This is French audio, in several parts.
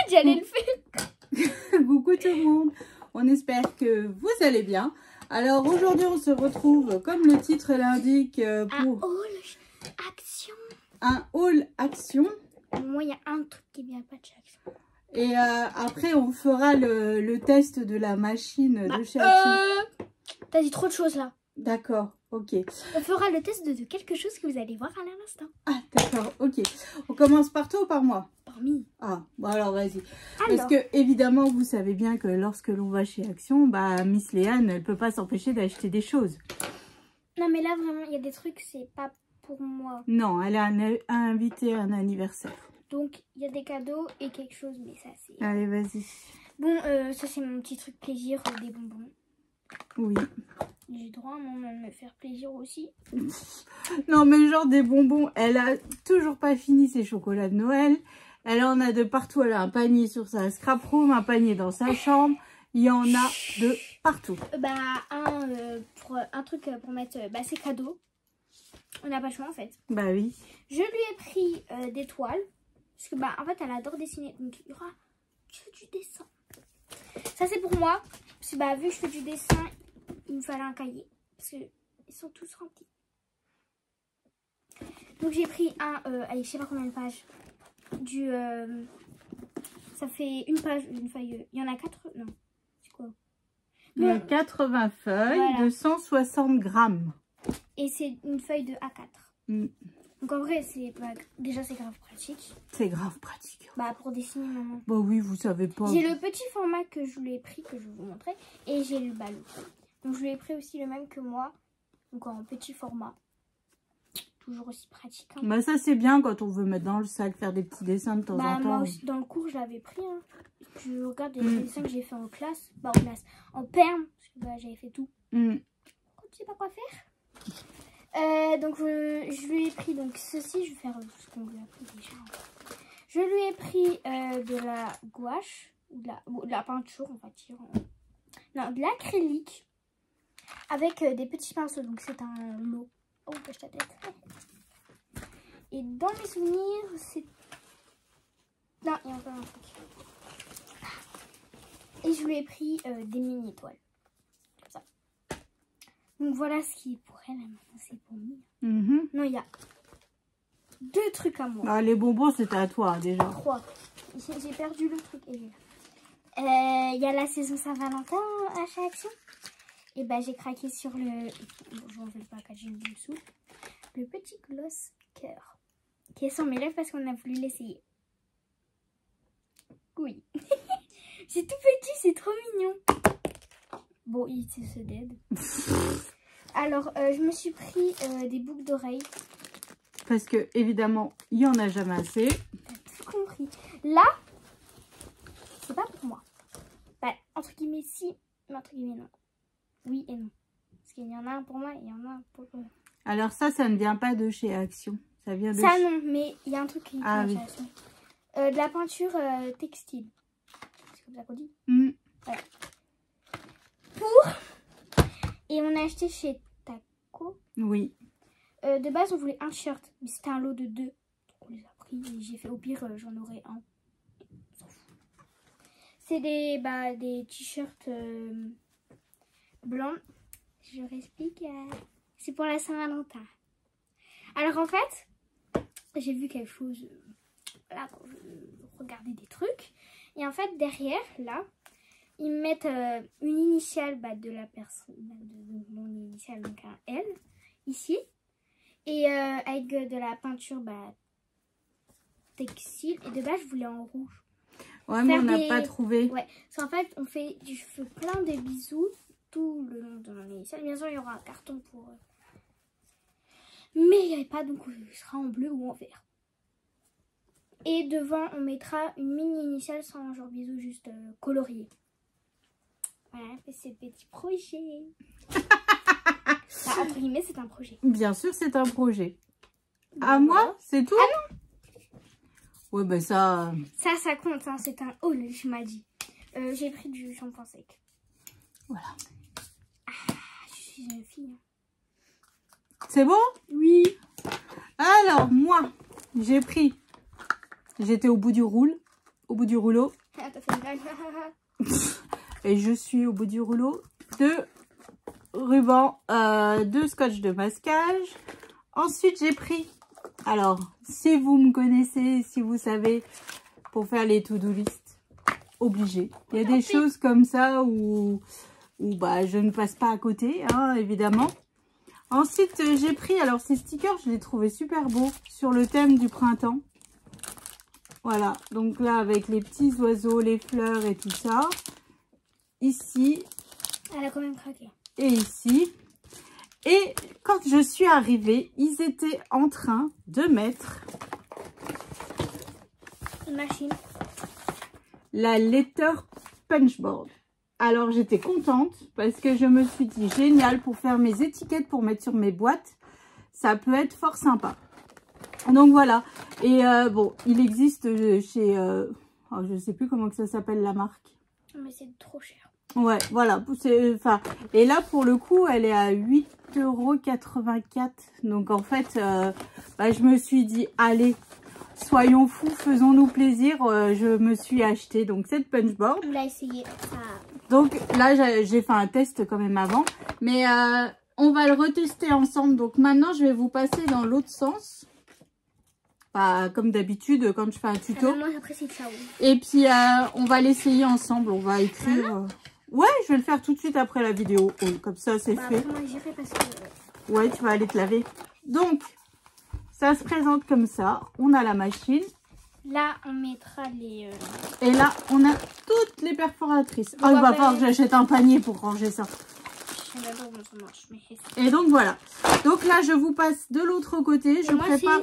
j'allais le faire. Coucou tout le monde, on espère que vous allez bien. Alors aujourd'hui on se retrouve, comme le titre l'indique, pour un haul action. Un haul action. Moi il y a un truc qui vient pas de chez Action. Et après on fera le test de la machine de chez Action. T'as dit trop de choses là. D'accord, ok. On fera le test de quelque chose que vous allez voir à l'instant. Ah d'accord, ok. On commence par toi ou par moi? Parmi. Ah, bon alors vas-y. Parce que évidemment, vous savez bien que lorsque l'on va chez Action, bah Miss Léane, elle peut pas s'empêcher d'acheter des choses. Non mais là vraiment, il y a des trucs, c'est pas pour moi. Non, elle a invité un anniversaire. Donc il y a des cadeaux et quelque chose, mais ça c'est... Allez, vas-y. Bon, ça c'est mon petit truc plaisir, des bonbons. Oui. J'ai droit à me faire plaisir aussi. Non mais genre des bonbons, elle a toujours pas fini ses chocolats de Noël. Elle en a de partout, elle a un panier sur sa scrap room, un panier dans sa chambre. Il y en a de partout. Un truc pour mettre ses cadeaux. On n'a pas le choix en fait. Bah oui. Je lui ai pris des toiles. Parce que en fait elle adore dessiner. Donc il y aura que du dessin. Ça c'est pour moi. Parce que vu que je fais du dessin, il me fallait un cahier. Parce qu'ils sont tous remplis. Donc j'ai pris allez, je sais pas combien de pages. Ça fait une page, une feuille. Il y en a 4. Non, c'est quoi? Il y a 80 feuilles, voilà, de 160 grammes. Et c'est une feuille de A4. Mm. Donc en vrai, déjà c'est grave pratique. C'est grave pratique. Pour dessiner maman. Bah oui, vous savez pas. J'ai le petit format que je lui ai pris, que je vais vous montrer. Et j'ai le ballon. Donc je lui ai pris aussi le même que moi. Donc en petit format. Toujours aussi pratique. Hein. Bah ça c'est bien quand on veut mettre dans le sac, faire des petits dessins de temps en temps. Moi aussi, dans le cours, je l'avais pris. Hein. Je regarde les dessins que j'ai fait en classe. En perme. Parce que j'avais fait tout. Quand tu sais pas quoi faire. Donc je lui ai pris ceci. Je vais faire ce qu'on lui a pris déjà. Je lui ai pris de la gouache. Ou de la peinture, on va dire. Non, de l'acrylique. Avec des petits pinceaux. Donc c'est un lot. Oh, cache ta tête. Et dans mes souvenirs, c'est... Non, il y a encore un truc. Et je lui ai pris des mini toiles. Comme ça. Donc voilà ce qui est pour elle. Maintenant, c'est pour moi. Non, il y a 2 trucs à moi. Ah, les bonbons, c'était à toi déjà. 3. J'ai perdu le truc. Il y a la saison Saint-Valentin à chez Action. Et j'ai craqué sur le... Bon, je n'en fais pas quand j'ai mis dessous. Le petit gloss cœur. Qui est sur mes lèvres parce qu'on a voulu l'essayer. Oui. C'est tout petit, c'est trop mignon. Bon, il se dead. Alors, je me suis pris des boucles d'oreilles. Parce que, évidemment, il n'y en a jamais assez. T'as tout compris. Là, c'est pas pour moi. Entre guillemets, si, mais entre guillemets, non. Oui et non. Parce qu'il y en a un pour moi et il y en a un pour eux. Alors ça ne vient pas de chez Action. Ça vient de non, mais il y a un truc qui vient de chez Action. De la peinture textile. C'est comme ça qu'on dit. Voilà. Et on a acheté chez Taco. Oui. De base, on voulait un shirt. Mais c'était un lot de 2. Donc on les a pris et j'ai fait au pire, j'en aurai un. C'est des t-shirts blancs. Je réexplique. C'est pour la Saint-Valentin. Alors en fait, j'ai vu quelque chose là quand je regardais des trucs. Et en fait, derrière, là, ils mettent une initiale de la personne, de mon initiale, donc un L, ici. Et avec de la peinture textile. Et de base, je voulais en rouge. Ouais, mais on n'a pas trouvé. Ouais, en fait, je fais plein de bisous tout le long de mon initiale. Bien sûr, il y aura un carton pour... Mais il n'y avait pas, donc il sera en bleu ou en vert. Et devant, on mettra une mini initiale sans genre bisous, juste colorié. Voilà, c'est petit projet. Entre guillemets, c'est un projet. Bien sûr, c'est un projet. À moi, c'est tout? Ah non! Ouais, ça... Ça compte, hein, c'est un haul, je m'as dit. J'ai pris du shampoing sec. Voilà. Je suis une fille. C'est bon? Oui. Alors, moi, j'ai pris... J'étais au bout du rouleau. T'as fait une blague. Et je suis au bout du rouleau de ruban de scotch de masquage. Ensuite, j'ai pris, alors, si vous me connaissez, si vous savez, pour faire les to-do list, obligé. Il y a des choses comme ça où bah, je ne passe pas à côté, hein, évidemment. Ensuite, j'ai pris, alors ces stickers, je les trouvais super beaux sur le thème du printemps. Voilà, donc là, avec les petits oiseaux, les fleurs et tout ça. Ici. Elle a quand même craqué. Et ici. Et quand je suis arrivée, ils étaient en train de mettre une machine. La letter punchboard. Alors j'étais contente parce que je me suis dit génial pour faire mes étiquettes pour mettre sur mes boîtes. Ça peut être fort sympa. Donc voilà. Et bon, il existe chez... oh, je ne sais plus comment que ça s'appelle la marque. Mais c'est trop cher. Ouais, voilà. Enfin, et là, pour le coup, elle est à 8,84 €. Donc, en fait, bah, je me suis dit, allez, soyons fous, faisons-nous plaisir. Je me suis acheté donc cette punchboard. On l'a essayé. Donc, là, j'ai fait un test quand même avant. Mais on va le retester ensemble. Donc, maintenant, je vais vous passer dans l'autre sens. Bah, comme d'habitude, quand je fais un tuto. Moi, j'apprécie ça. Oui. Et puis, on va l'essayer ensemble. On va écrire... Ouais, je vais le faire tout de suite après la vidéo. Oh, comme ça, c'est fait. Après, moi, j'irai parce que... Ouais, tu vas aller te laver. Donc, ça se présente comme ça. On a la machine. Là, on mettra les... Et là, on a toutes les perforatrices. Oh, il va falloir que j'achète un panier pour ranger ça. Et donc, voilà. Donc là, je vous passe de l'autre côté. Je prépare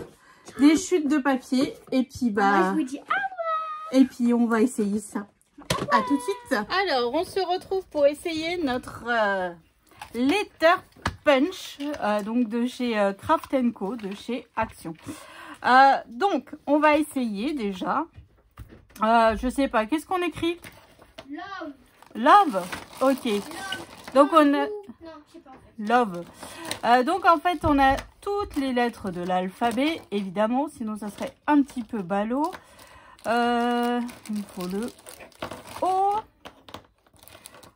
des chutes de papier. Et puis, bah... Moi, je vous dis... Et puis, on va essayer ça. À tout de suite. Alors, on se retrouve pour essayer notre letter punch, donc de chez Craft & Co, de chez Action. Donc, on va essayer déjà. Je sais pas, qu'est-ce qu'on écrit? Love. Love. Ok. Love. Donc, on a... Non, je sais pas en fait. Love. Donc, en fait, on a toutes les lettres de l'alphabet, évidemment, sinon ça serait un petit peu ballot. Il faut le O.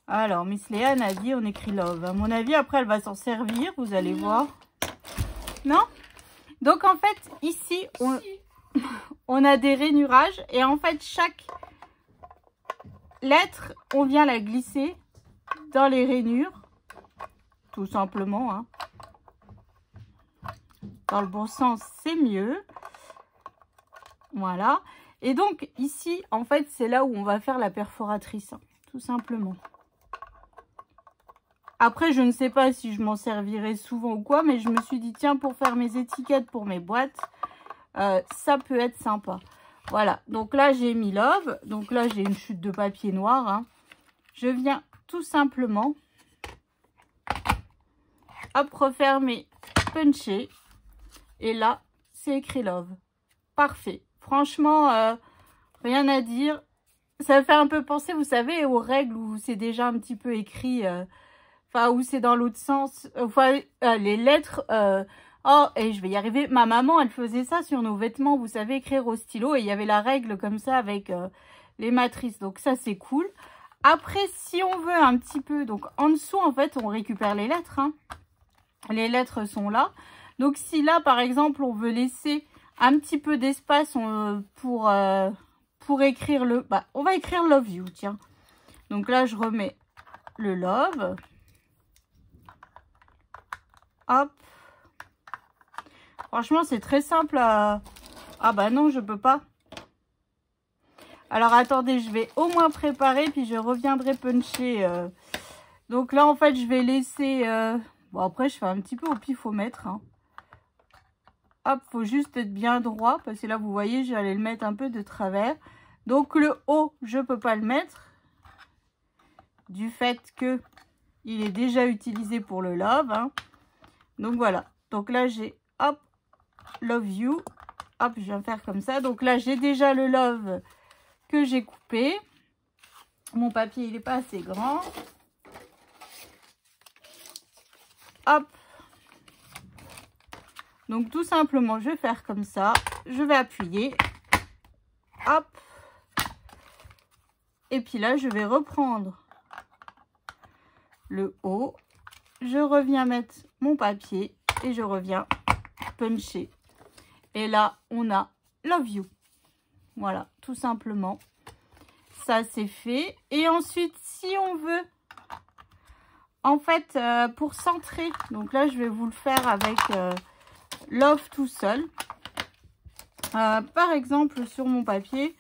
Alors, Miss Léane a dit on écrit love. À mon avis, après, elle va s'en servir. Vous allez voir. Non? Donc, en fait, ici, on a des rainurages. Et en fait, chaque lettre, on vient la glisser dans les rainures. Tout simplement. Hein. Dans le bon sens, c'est mieux. Voilà. Et donc, ici, en fait, c'est là où on va faire la perforatrice, hein, tout simplement. Après, je ne sais pas si je m'en servirai souvent ou quoi, mais je me suis dit, tiens, pour faire mes étiquettes pour mes boîtes, ça peut être sympa. Voilà, donc là, j'ai mis love. Donc là, j'ai une chute de papier noir. Hein. Je viens tout simplement, hop, refermer, puncher. Et là, c'est écrit love. Parfait. Franchement, rien à dire. Ça fait un peu penser, vous savez, aux règles où c'est déjà un petit peu écrit, enfin, où c'est dans l'autre sens. Enfin, les lettres, oh, et je vais y arriver. Ma maman, elle faisait ça sur nos vêtements, vous savez, écrire au stylo. Et il y avait la règle comme ça avec les matrices. Donc ça, c'est cool. Après, si on veut un petit peu, donc en dessous, en fait, on récupère les lettres. Hein. Les lettres sont là. Donc si là, par exemple, on veut laisser un petit peu d'espace pour écrire le... Bah, on va écrire love you, tiens. Donc là, je remets le love. Hop. Franchement, c'est très simple à... Ah bah non, je peux pas. Alors, attendez, je vais au moins préparer, puis je reviendrai puncher. Donc là, en fait, je vais laisser... Bon, après, je fais un petit peu au pifomètre, hein. Hop, faut juste être bien droit parce que là, vous voyez, j'allais le mettre un peu de travers. Donc, le haut, je peux pas le mettre du fait que il est déjà utilisé pour le love. Hein. Donc, voilà. Donc là, j'ai, hop, love you. Hop, je viens faire comme ça. Donc là, j'ai déjà le love que j'ai coupé. Mon papier, il n'est pas assez grand. Hop. Donc, tout simplement, je vais faire comme ça. Je vais appuyer. Hop. Et puis là, je vais reprendre le haut. Je reviens mettre mon papier et je reviens puncher. Et là, on a Love You. Voilà, tout simplement. Ça, c'est fait. Et ensuite, si on veut, en fait, pour centrer, donc là, je vais vous le faire avec Love tout seul. Par exemple, sur mon papier,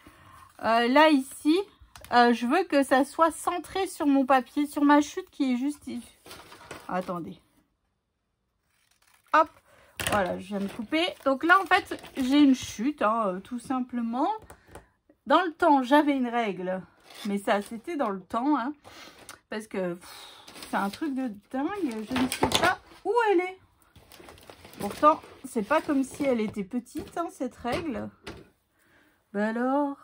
là, ici, je veux que ça soit centré sur mon papier, sur ma chute qui est juste ici. Attendez. Hop, voilà, je viens de couper. Donc là, en fait, j'ai une chute, hein, tout simplement. Dans le temps, j'avais une règle, mais ça, c'était dans le temps, hein, parce que c'est un truc de dingue. Je ne sais pas où elle est. Pourtant, c'est pas comme si elle était petite, hein, cette règle. Ben alors,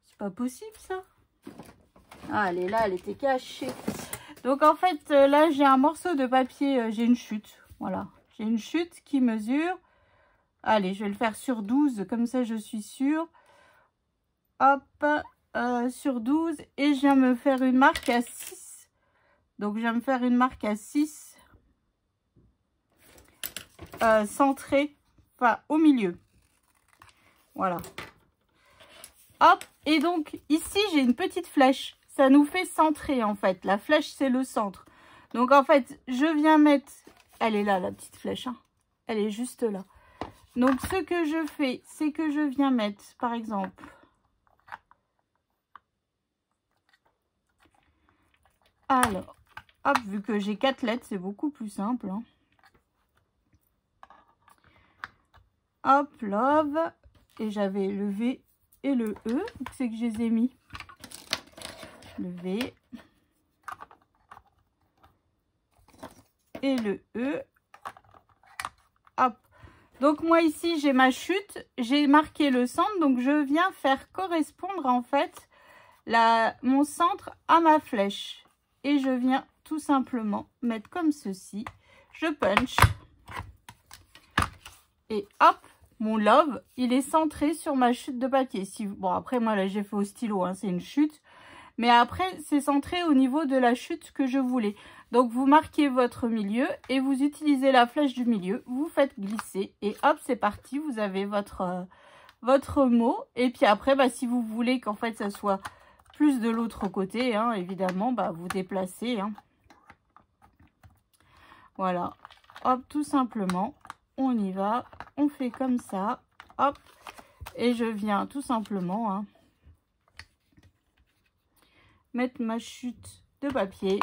c'est pas possible, ça. Ah, elle est là, elle était cachée. Donc, en fait, là, j'ai un morceau de papier, j'ai une chute. Voilà, j'ai une chute qui mesure. Allez, je vais le faire sur 12, comme ça, je suis sûre. Hop, sur 12. Et je viens me faire une marque à 6. Donc, je viens me faire une marque à 6. Centrée, enfin, au milieu. Voilà. Hop, et donc, ici, j'ai une petite flèche. Ça nous fait centrer, en fait. La flèche, c'est le centre. Donc, en fait, je viens mettre... Elle est là, la petite flèche. Hein. Elle est juste là. Donc, ce que je fais, c'est que je viens mettre, par exemple... Alors, hop, vu que j'ai 4 lettres, c'est beaucoup plus simple. Hein. Hop, Love. Et j'avais le V et le E. C'est que je les ai mis. Le V. Et le E. Hop. Donc moi ici, j'ai ma chute. J'ai marqué le centre. Donc je viens faire correspondre en fait mon centre à ma flèche. Et je viens tout simplement mettre comme ceci. Je punch. Et hop, mon Love, il est centré sur ma chute de papier. Bon, après, moi, là, j'ai fait au stylo, hein, c'est une chute. Mais après, c'est centré au niveau de la chute que je voulais. Donc, vous marquez votre milieu et vous utilisez la flèche du milieu. Vous faites glisser et hop, c'est parti. Vous avez votre mot. Et puis après, bah, si vous voulez qu'en fait, ça soit plus de l'autre côté, hein, évidemment, bah, vous déplacez. Hein. Voilà. Hop, tout simplement. On y va, on fait comme ça, hop, et je viens tout simplement hein, mettre ma chute de papier,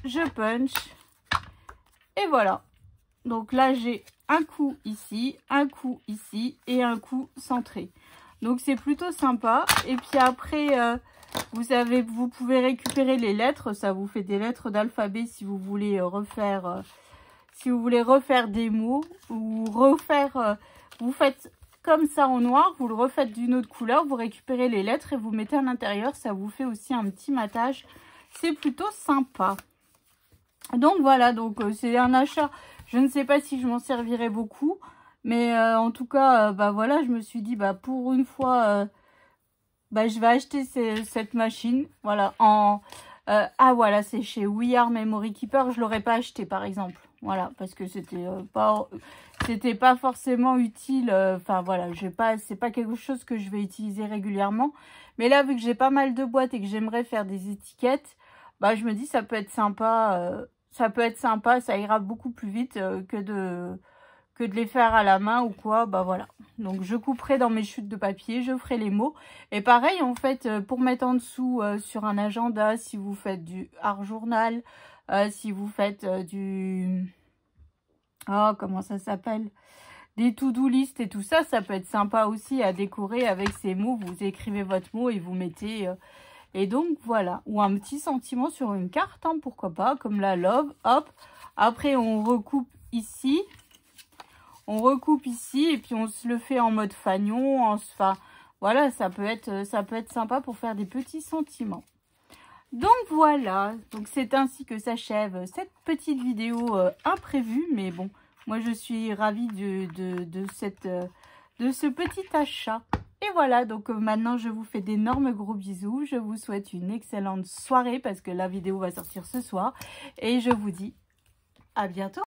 je punch, et voilà. Donc là, j'ai un coup ici et un coup centré. Donc c'est plutôt sympa. Et puis après, vous pouvez récupérer les lettres, ça vous fait des lettres d'alphabet si vous voulez refaire... Si vous voulez refaire des mots ou refaire, vous faites comme ça en noir, vous le refaites d'une autre couleur, vous récupérez les lettres et vous mettez à l'intérieur. Ça vous fait aussi un petit matage. C'est plutôt sympa. Donc voilà, donc c'est un achat. Je ne sais pas si je m'en servirai beaucoup. Mais en tout cas, bah voilà, je me suis dit, bah pour une fois, bah je vais acheter cette machine. Voilà, ah voilà, c'est chez We Are Memory Keeper. Je l'aurais pas acheté par exemple. Voilà, parce que c'était pas forcément utile. Enfin voilà, c'est pas quelque chose que je vais utiliser régulièrement. Mais là, vu que j'ai pas mal de boîtes et que j'aimerais faire des étiquettes, bah je me dis ça peut être sympa. Ça ira beaucoup plus vite que de les faire à la main ou quoi. Bah voilà. Donc je couperai dans mes chutes de papier, je ferai les mots. Et pareil en fait, pour mettre en dessous sur un agenda, si vous faites du art journal. Si vous faites du... Oh, comment ça s'appelle? Des to-do list et tout ça, ça peut être sympa aussi à décorer avec ces mots. Vous écrivez votre mot et vous mettez... Et donc, voilà. Ou un petit sentiment sur une carte, hein, pourquoi pas, comme la love. Hop. Après, on recoupe ici. On recoupe ici et puis on se le fait en mode fanion. Enfin, voilà, ça peut être sympa pour faire des petits sentiments. Donc voilà, donc c'est ainsi que s'achève cette petite vidéo imprévue, mais bon, moi je suis ravie de ce petit achat. Et voilà, donc maintenant je vous fais d'énormes gros bisous. Je vous souhaite une excellente soirée parce que la vidéo va sortir ce soir. Et je vous dis à bientôt.